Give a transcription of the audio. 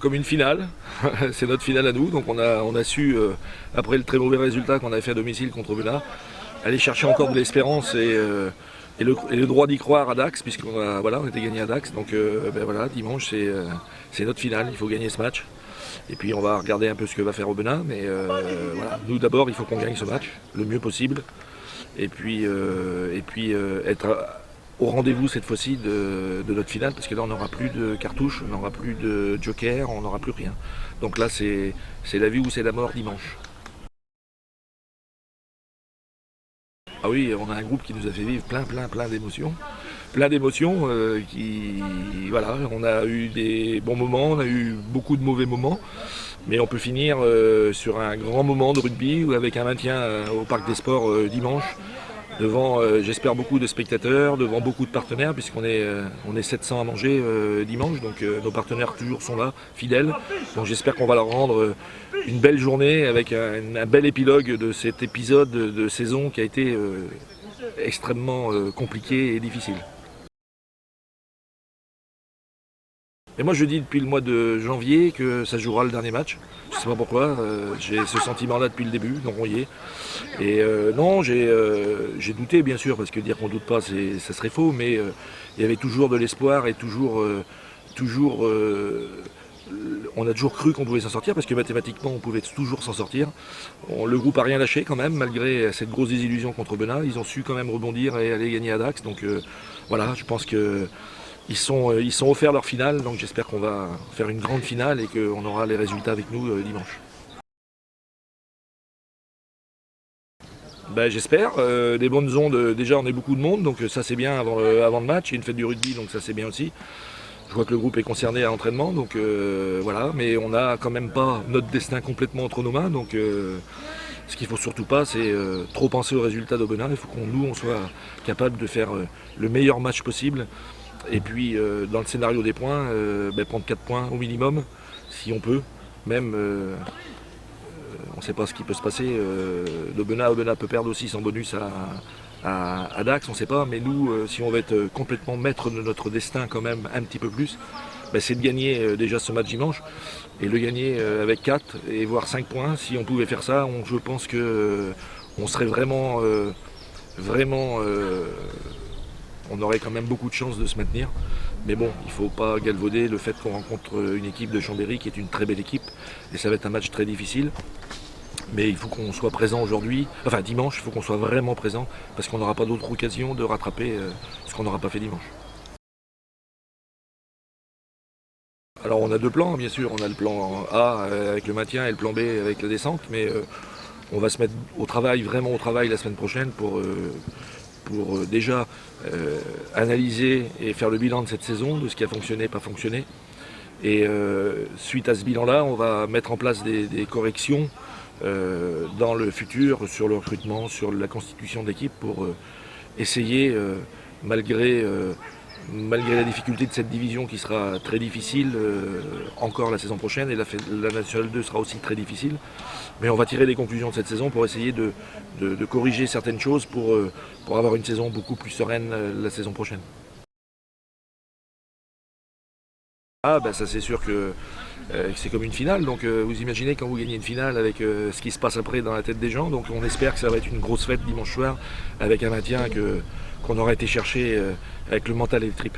comme une finale, c'est notre finale à nous, donc on a su, après le très mauvais résultat qu'on avait fait à domicile contre Bena, aller chercher encore de l'espérance et le droit d'y croire à Dax, on était gagné à Dax, donc voilà, dimanche c'est notre finale, il faut gagner ce match. Et puis on va regarder un peu ce que va faire Aubenas, mais voilà, nous d'abord il faut qu'on gagne ce match le mieux possible, et puis être au rendez-vous cette fois-ci de notre finale, parce que là on n'aura plus de cartouches, on n'aura plus de joker, on n'aura plus rien. Donc là c'est la vie ou c'est la mort dimanche. Ah oui, on a un groupe qui nous a fait vivre plein d'émotions. Plein d'émotions voilà, on a eu des bons moments, on a eu beaucoup de mauvais moments, mais on peut finir sur un grand moment de rugby ou avec un maintien au Parc des Sports dimanche, devant j'espère beaucoup de spectateurs, devant beaucoup de partenaires, puisqu'on est 700 à manger dimanche, donc nos partenaires toujours sont là, fidèles, donc j'espère qu'on va leur rendre une belle journée avec un bel épilogue de cet épisode de saison qui a été extrêmement compliqué et difficile. Et moi je dis depuis le mois de janvier que ça jouera le dernier match. Je ne sais pas pourquoi, j'ai ce sentiment-là depuis le début, donc on y est. Et non, j'ai douté bien sûr, parce que dire qu'on ne doute pas, ça serait faux, mais il y avait toujours de l'espoir et on a toujours cru qu'on pouvait s'en sortir, parce que mathématiquement on pouvait toujours s'en sortir. Le groupe n'a rien lâché quand même, malgré cette grosse désillusion contre Bena. Ils ont su quand même rebondir et aller gagner à Dax, donc voilà, je pense que ils sont offerts leur finale, donc j'espère qu'on va faire une grande finale et qu'on aura les résultats avec nous dimanche. Ben, j'espère, des bonnes ondes, déjà on est beaucoup de monde, donc ça c'est bien avant le match, il y a une fête du rugby, donc ça c'est bien aussi. Je vois que le groupe est concerné à l'entraînement, donc voilà, mais on n'a quand même pas notre destin complètement entre nos mains, donc ce qu'il ne faut surtout pas, c'est trop penser aux résultats d'Aubenas. Il faut on soit capable de faire le meilleur match possible. Et puis dans le scénario des points, prendre 4 points au minimum, si on peut. Même, on ne sait pas ce qui peut se passer. Aubenas peut perdre aussi son bonus à Dax, on ne sait pas. Mais nous, si on veut être complètement maître de notre destin quand même un petit peu plus, c'est de gagner déjà ce match dimanche. Et le gagner avec 4 et voire 5 points. Si on pouvait faire ça, je pense qu'on serait vraiment on aurait quand même beaucoup de chances de se maintenir. Mais bon, il ne faut pas galvauder le fait qu'on rencontre une équipe de Chambéry qui est une très belle équipe. Et ça va être un match très difficile. Mais il faut qu'on soit présent aujourd'hui, enfin dimanche, il faut qu'on soit vraiment présent, parce qu'on n'aura pas d'autre occasion de rattraper ce qu'on n'aura pas fait dimanche. Alors on a deux plans, bien sûr. On a le plan A avec le maintien et le plan B avec la descente. Mais on va se mettre vraiment au travail la semaine prochaine pour déjà analyser et faire le bilan de cette saison, de ce qui a fonctionné, pas fonctionné. Et suite à ce bilan-là, on va mettre en place des corrections dans le futur sur le recrutement, sur la constitution d'équipe pour essayer, malgré la difficulté de cette division qui sera très difficile encore la saison prochaine, et la Nationale 2 sera aussi très difficile, mais on va tirer des conclusions de cette saison pour essayer de corriger certaines choses pour avoir une saison beaucoup plus sereine la saison prochaine. Ah bah ça c'est sûr que c'est comme une finale, donc vous imaginez quand vous gagnez une finale avec ce qui se passe après dans la tête des gens, donc on espère que ça va être une grosse fête dimanche soir avec un maintien qu'on aura été chercher avec le mental et les tripes.